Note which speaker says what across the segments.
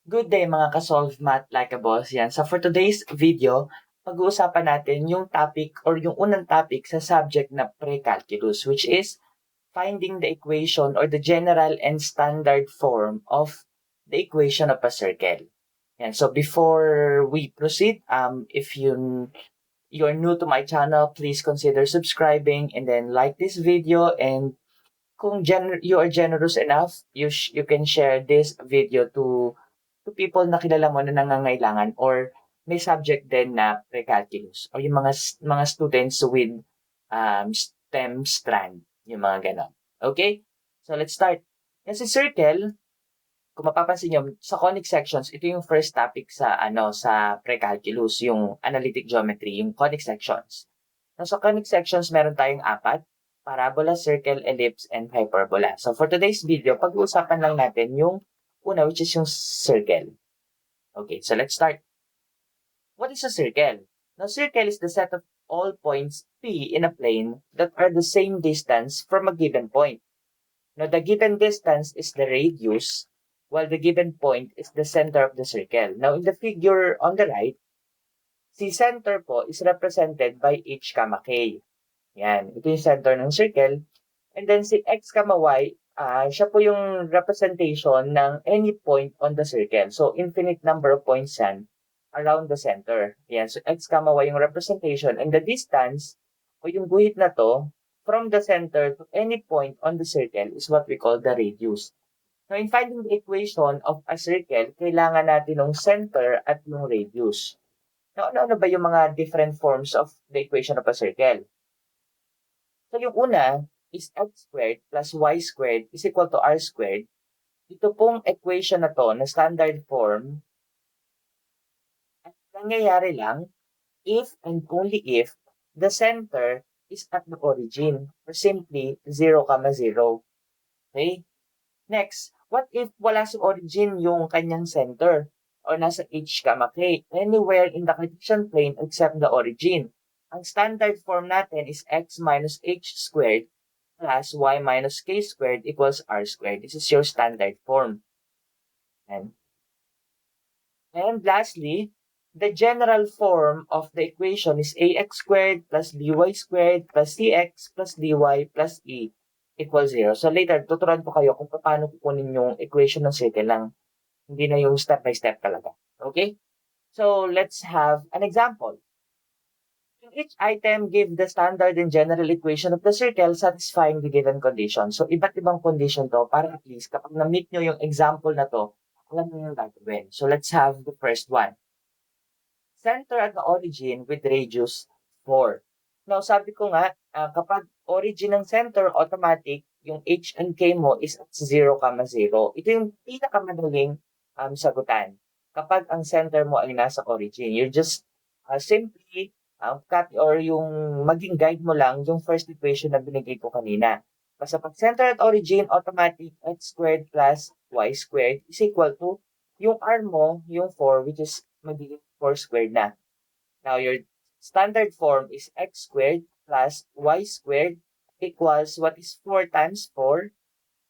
Speaker 1: Good day mga ka-solve math likeables. Yan. So for today's video, pag-uusapan natin yung topic or yung unang topic sa subject na Precalculus, which is finding the equation or the general and standard form of the equation of a circle. Yan. So before we proceed, if you're new to my channel, please consider subscribing and then like this video, and kung you are generous enough, you can share this video to people na kilala mo na nangangailangan or may subject din na pre-calculus or yung mga students with STEM strand, yung mga ganon. Okay? So let's start. Kasi circle, kung mapapansin nyo, sa conic sections, ito yung first topic sa pre-calculus, yung analytic geometry, yung conic sections. Now, sa conic sections, meron tayong apat: parabola, circle, ellipse, and hyperbola. So for today's video, pag-uusapan lang natin yung una, which is yung circle. Okay, so let's start. What is a circle? Now, circle is the set of all points P in a plane that are the same distance from a given point. Now, the given distance is the radius, while the given point is the center of the circle. Now, in the figure on the right, si center po is represented by h, k. Yan, ito yung center ng circle. And then si x, y, siya po yung representation ng any point on the circle. So, infinite number of points yan around the center. Yan, so x, y yung representation. And the distance, o yung guhit na to, from the center to any point on the circle is what we call the radius. Now, in finding the equation of a circle, kailangan natin ng center at yung radius. Now, ano ba yung mga different forms of the equation of a circle? So, yung una is x squared plus y squared is equal to r squared. Ito pong equation na to, na standard form, at nangyayari lang if and only if the center is at the origin, or simply 0, 0. Okay? Next, what if wala sa origin yung kanyang center, or nasa h, k, anywhere in the Cartesian plane except the origin? Ang standard form natin is x minus h squared plus y minus k squared equals r squared. This is your standard form. And lastly, the general form of the equation is ax squared plus by squared plus cx plus dy plus e equals 0. So later, tuturuan ko kayo kung paano kukunin yung equation ng circle lang. Hindi na yung step by step talaga. Okay? So let's have an example. Each item give the standard and general equation of the circle satisfying the given condition. So iba't ibang condition to para at least kapag na-meet nyo yung example na to, alam nyo yung gagawin. So let's have the first one. Center at the origin with radius 4. Now, sabi ko nga, kapag origin ng center, automatic, yung h and k mo is at 0, 0. Ito yung pinakamadaling sagutan. Kapag ang center mo ay nasa origin, you just simply copy or yung maging guide mo lang yung first equation na binigay ko kanina. Basta pag center at origin, automatic x squared plus y squared is equal to yung r mo, yung 4, which is magiging 4 squared na. Now, your standard form is x squared plus y squared equals what is 4 times 4?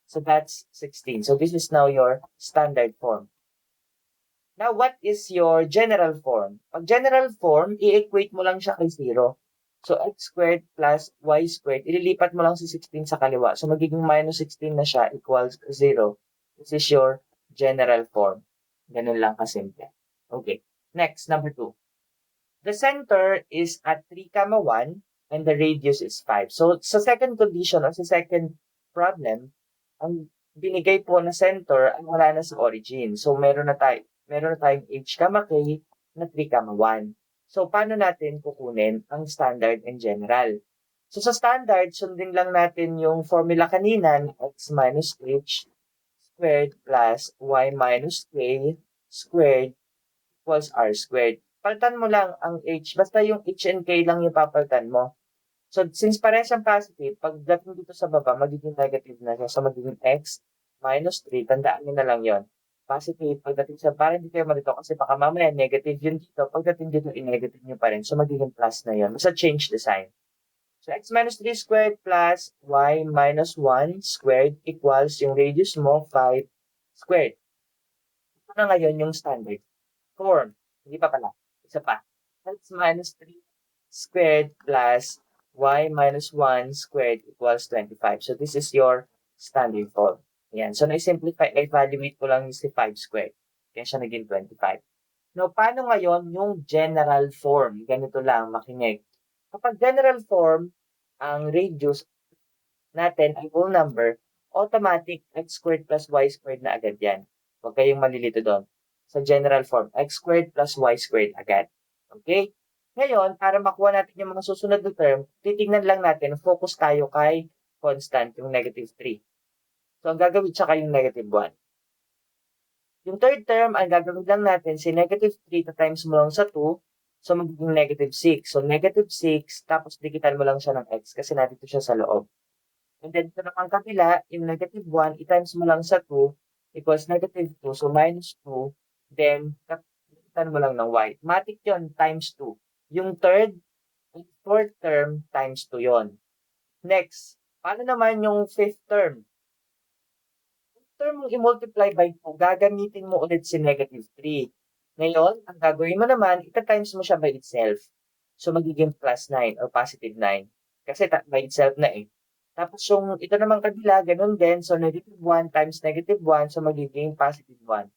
Speaker 1: So that's 16. So this is now your standard form. Now, what is your general form? Pag general form, i-equate mo lang siya kay 0. So, x squared plus y squared, ililipat mo lang si 16 sa kaliwa. So, magiging minus 16 na siya equals 0. This is your general form. Ganun lang kasimple. Okay. Next, number 2. The center is at 3, 1 and the radius is 5. So, sa second condition or sa second problem, ang binigay po na center ay wala na sa origin. So, meron na tayong h, k na 3, 1. So, paano natin kukunin ang standard and general? So, sa standard, sundin lang natin yung formula kanina ng x minus h squared plus y minus k squared equals r squared. Palitan mo lang ang h. Basta yung h and k lang yung papalitan mo. So, since parehas ang positive, pagdating dito sa baba, magiging negative na siya. So, magiging x minus 3. Tandaan nyo na lang yon. Positive. Pagdating sa, para hindi kayo malito kasi baka mamaya negative yun dito. Pagdating dito, i-negative nyo pa rin. So, magiging plus na yon. Basta change the sign. So, x minus 3 squared plus y minus 1 squared equals yung radius mo, 5 squared. na ngayon yung standard form. Hindi pa pala. Isa pa. X minus 3 squared plus y minus 1 squared equals 25. So, this is your standard form. Yan. So, na-simplify, evaluate ko lang yung si 5 squared. Kaya siya naging 25. Now, paano ngayon yung general form? Ganito lang, makinig. Kapag general form, ang radius natin ay whole number, automatic x squared plus y squared na agad yan. Huwag kayong malilito doon. Sa general form, x squared plus y squared agad. Okay? Ngayon, para makuha natin yung mga susunod na term, titignan lang natin, focus tayo kay constant, yung negative 3. So, ang gagawin tsaka yung negative 1. Yung third term, ang gagawin lang natin, si negative 3 times mo lang sa 2, so magiging negative 6. So, negative 6, tapos dikitan mo lang siya ng x kasi nandito siya sa loob. And then, ito naman kabila, yung negative 1, i-times mo lang sa 2, equals negative 2, so minus 2, then, dikitan mo lang ng y. Matic yun, times 2. Yung third and fourth term, times 2 yon. Next, paano naman yung fifth term? Term mong i-multiply by 2, gagamitin mo ulit si negative 3. Ngayon, ang gagawin mo naman, ita-times mo siya by itself. So, magiging plus 9 or positive 9. Kasi by itself na eh. Tapos yung ito naman kabila, ganun din. So, negative 1 times negative 1, so magiging positive 1.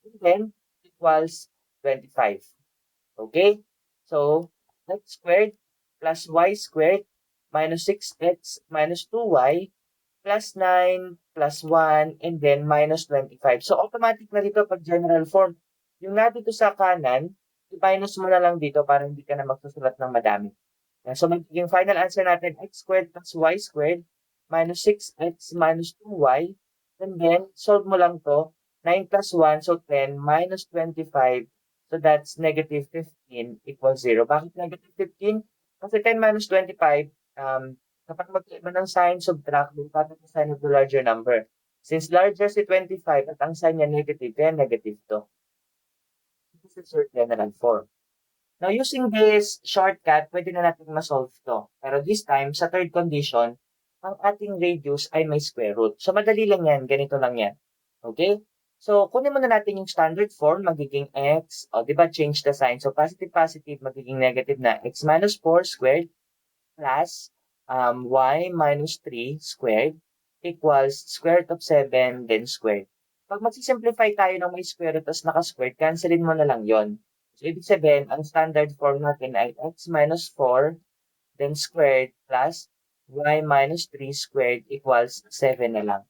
Speaker 1: And then, equals 25. Okay? So, x squared plus y squared minus 6x minus 2y plus 9, plus 1, and then minus 25. So, automatic na dito pag general form. Yung nandito sa kanan, i-minus mo na lang dito para hindi ka na magsusulat ng madami. So, magiging final answer natin, x squared plus y squared minus 6x minus 2y. And then, solve mo lang to. 9 plus 1, so 10, minus 25. So, that's negative 15 equals 0. Bakit negative 15? Kasi 10 minus 25, kapag mag-iba ng sign, subtract, then kapag the sign of the larger number. Since larger si 25 at ang sign niya negative, kaya negative to. This is your general form. Now, using this shortcut, pwede na natin ma-solve to. Pero this time, sa third condition, ang ating radius ay may square root. So, madali lang yan. Ganito lang yan. Okay? So, kunin muna natin yung standard form, magiging x. O, di ba, change the sign. So, positive, positive, magiging negative na x minus 4 squared plus y minus 3 squared equals square root of 7, then squared. Pag magsisimplify tayo ng may square root as naka-squared, cancelin mo na lang yon. So, ibig sabihin, ang standard form natin ay x minus 4, then squared, plus y minus 3 squared equals 7 na lang.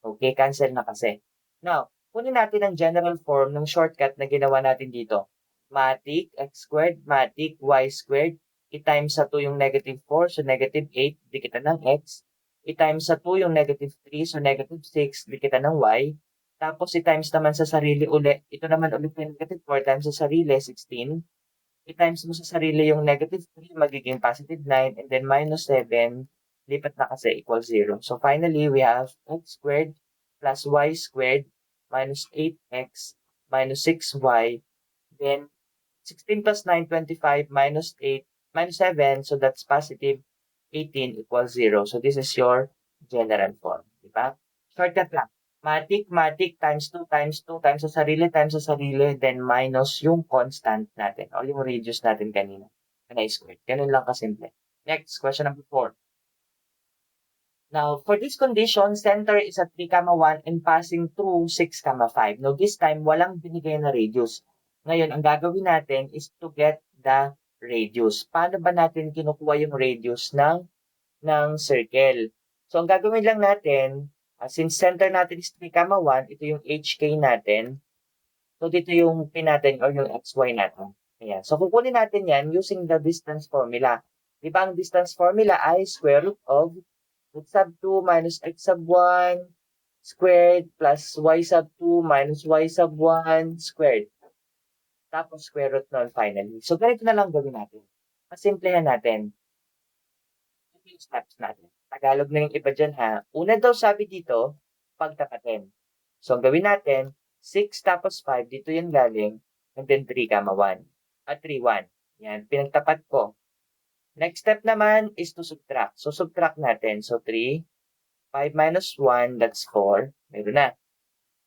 Speaker 1: Okay, cancel na kasi. Now, kunin natin ang general form ng shortcut na ginawa natin dito. Matic, x squared, matic, y squared, i-times sa 2 yung negative 4, so negative 8, dikitan ng x. I-times sa 2 yung negative 3, so negative 6, dikitan ng y. Tapos i-times naman sa sarili ulit. Ito naman ulit yung negative 4 times sa sarili, 16. I-times mo sa sarili yung negative 3, magiging positive 9, and then minus 7, lipat na kasi equals 0. So finally, we have x squared plus y squared minus 8x minus 6y. Then 16 plus 9, 25 minus 8 minus 7. So that's positive 18 equals 0. So this is your general form. Diba? Shortcut lang. Matic, matic, times 2, times 2, times sa sarili, then minus yung constant natin, o yung radius natin kanina, na squared. Ganun lang kasimple. Next, question number 4. Now, for this condition, center is at 3, 1 and passing through 6, 5. Now, this time, walang binigay na radius. Ngayon, ang gagawin natin is to get the radius. Paano ba natin kinukuha yung radius ng circle? So, ang gagawin lang natin, since center natin is 3, 1, ito yung HK natin. So, dito yung P natin or yung XY natin. Ayan. So, kukunin natin yan using the distance formula. Di ba ang distance formula ay square root of x sub 2 minus x sub 1 squared plus y sub 2 minus y sub 1 squared. Tapos square root nun finally. So, ganito na lang gawin natin. Pasimplehan natin. Ito yung steps natin. Tagalog na yung iba dyan ha. Una daw sabi dito, pagtapatin. So, ang gawin natin, 6 tapos 5, dito yung galing, and then 3, 1. At 3, 1. Yan, pinagtapat ko. Next step naman is to subtract. So, subtract natin. So, 3, 5 minus 1, that's 4. Meron na.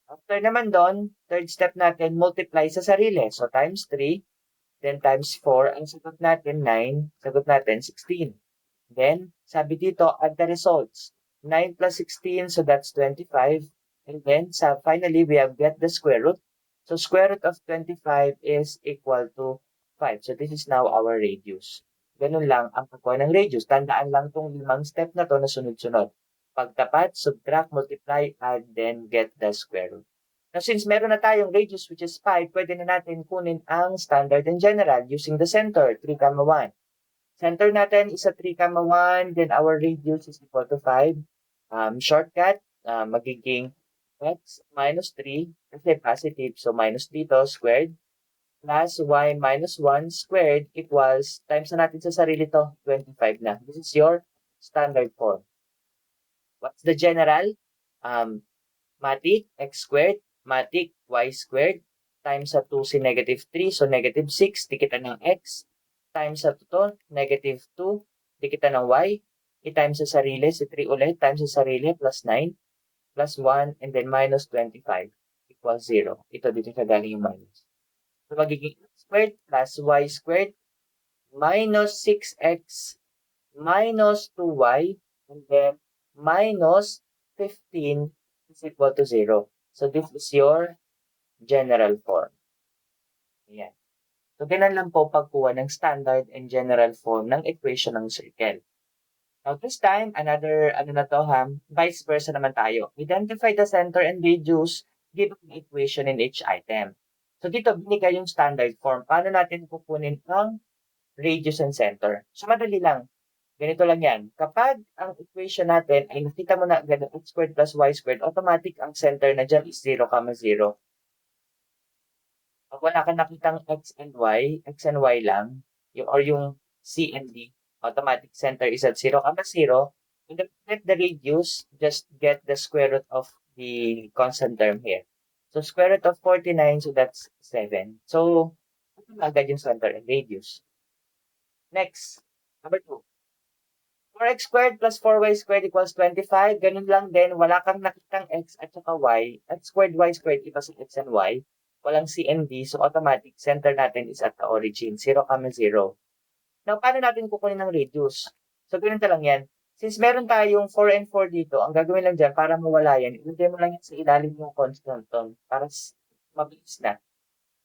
Speaker 1: After naman doon, third step natin, multiply sa sarili. So, times 3, then times 4. Ang sagot natin, 9. Sagot natin, 16. Then, sabi dito, add the results. 9 plus 16, so that's 25. And then, finally, we have get the square root. So, square root of 25 is equal to 5. So, this is now our radius. Ganun lang ang pagkuha ng radius. Tandaan lang tong 5 step na to na sunod-sunod. Pagtapat, subtract, multiply, add, then get the square root. Now, since meron na tayong radius which is 5, pwede na natin kunin ang standard and general using the center, 3, 1. Center natin is a 3, 1, then our radius is equal to 5. Shortcut, magiging x minus 3, kasi positive, so minus dito, squared, plus y minus 1 squared equals, times na natin sa sarili to, 25 na. This is your standard form. What's the general? Matic, x squared, matic, y squared, times sa 2 si negative 3, so negative 6, dikita ng x, times sa 2, negative 2, dikita ng y, i-times sa sarili, si 3 ulit, times sa sarili, plus 9, plus 1, and then minus 25, equals 0. Ito, dito siya galing yung minus. So, magiging x squared plus y squared, minus 6x, minus 2y, and then minus 15 is equal to 0. So, this is your general form. Ayan. So, ganun lang po pagkuha ng standard and general form ng equation ng circle. Now, this time, another, vice versa naman tayo. Identify the center and radius given the equation in each item. So, dito, binigay yung standard form. Paano natin kukunin ang radius and center? So, madali lang. Ganito lang yan. Kapag ang equation natin ay nakita mo na ganun, x squared plus y squared, automatic ang center na dyan is 0, 0. Pag wala kang nakitang x and y lang, or yung c and d, automatic center is at 0, 0. And then get the radius, just get the square root of the constant term here. So, square root of 49, so that's 7. So, ito na agad yung center and radius. Next, number 2. 4x squared plus 4y squared equals 25. Ganun lang din, wala kang nakitang x at saka y. X squared, y squared equals x and y. Walang c and d, so automatic center natin is at the origin, 0, 0. Now, paano natin kukunin ng radius? So, ganun lang yan. Since meron tayong 4 and 4 dito, ang gagawin lang dyan para mawala yan, ilagay mo lang yan sa ilalim yung constant term para mabilis na.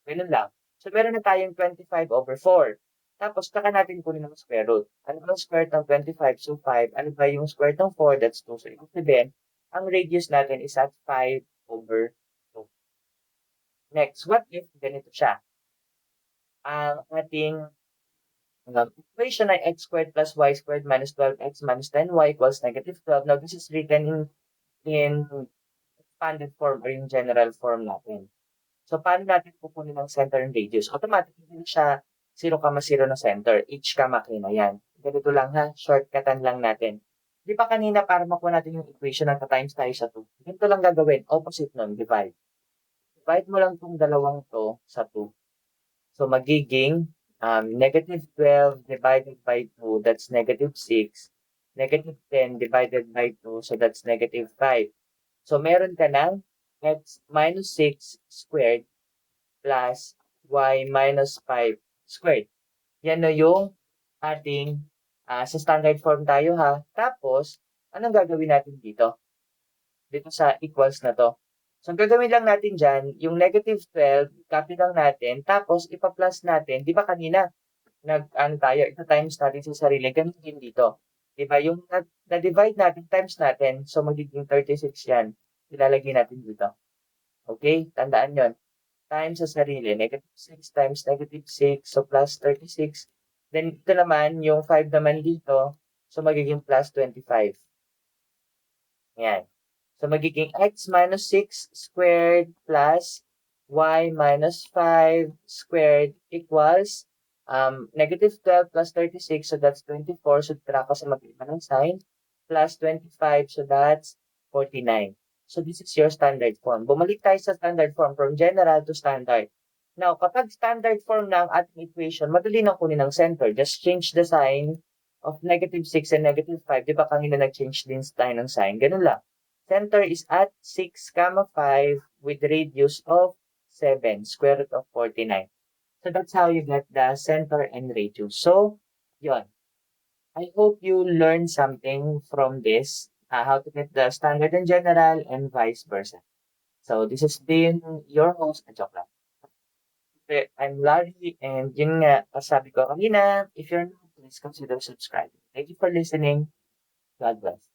Speaker 1: Ganun lang. So, meron na tayong 25 over 4. Tapos, saka natin kunin ng square root. Ano ba yung square root ng 25? So, 5. Ano ba yung square root ng 4? That's 2. So, ibig sabihin, ang radius natin is at 5 over 2. Next, what if ganito siya? Ang ating equation ay x squared plus y squared minus 12x minus 10y equals negative 12. Now, this is written in expanded form or yung general form natin. So, paano natin kukunin ng center and radius? Automatically, hindi siya 0, 0 na center. H, na yan. Ganito lang ha. Shortcutan lang natin. Di ba kanina para makuha natin yung equation na times tayo sa 2? Ganito lang gagawin. Opposite nun, divide. Divide mo lang itong dalawang to sa 2. So, magiging negative 12 divided by 2, that's negative 6. Negative 10 divided by 2, so that's negative 5. So, meron ka ng x minus 6 squared plus y minus 5 squared. Yan no yung ating, sa standard form tayo ha. Tapos, anong gagawin natin dito? Dito sa equals na to. So, ang gagawin lang natin dyan, yung negative 12, copy lang natin, tapos ipa-plus natin. Di ba kanina, ito times natin sa sarili, ganun din dito. Di ba? Yung na-divide natin, times natin, so magiging 36 yan. Ilalagay natin dito. Okay? Tandaan yon. Times sa sarili, negative 6 times negative 6, so plus 36. Then, ito naman, yung 5 naman dito, so magiging plus 25. Yan. So, magiging x minus 6 squared plus y minus 5 squared equals negative 12 plus 36, so that's 24. So, tira ko sa mag-iba ng sign. Plus 25, so that's 49. So, this is your standard form. Bumalik tayo sa standard form from general to standard. Now, kapag standard form ng ating equation, madali nang kunin ng center. Just change the sign of negative 6 and negative 5. Di ba kanina nag-change din tayo ng sign? Ganun lang. Center is at 6, 5. with radius of 7, square root of 49. So that's how you get the center and radius. So, yon. I hope you learned something from this, how to get the standard in general and vice versa. So this has been your host, joke lang. I'm Larry, and yun nga, sabi ko kanina, if you're new, please consider subscribing. Thank you for listening. God bless.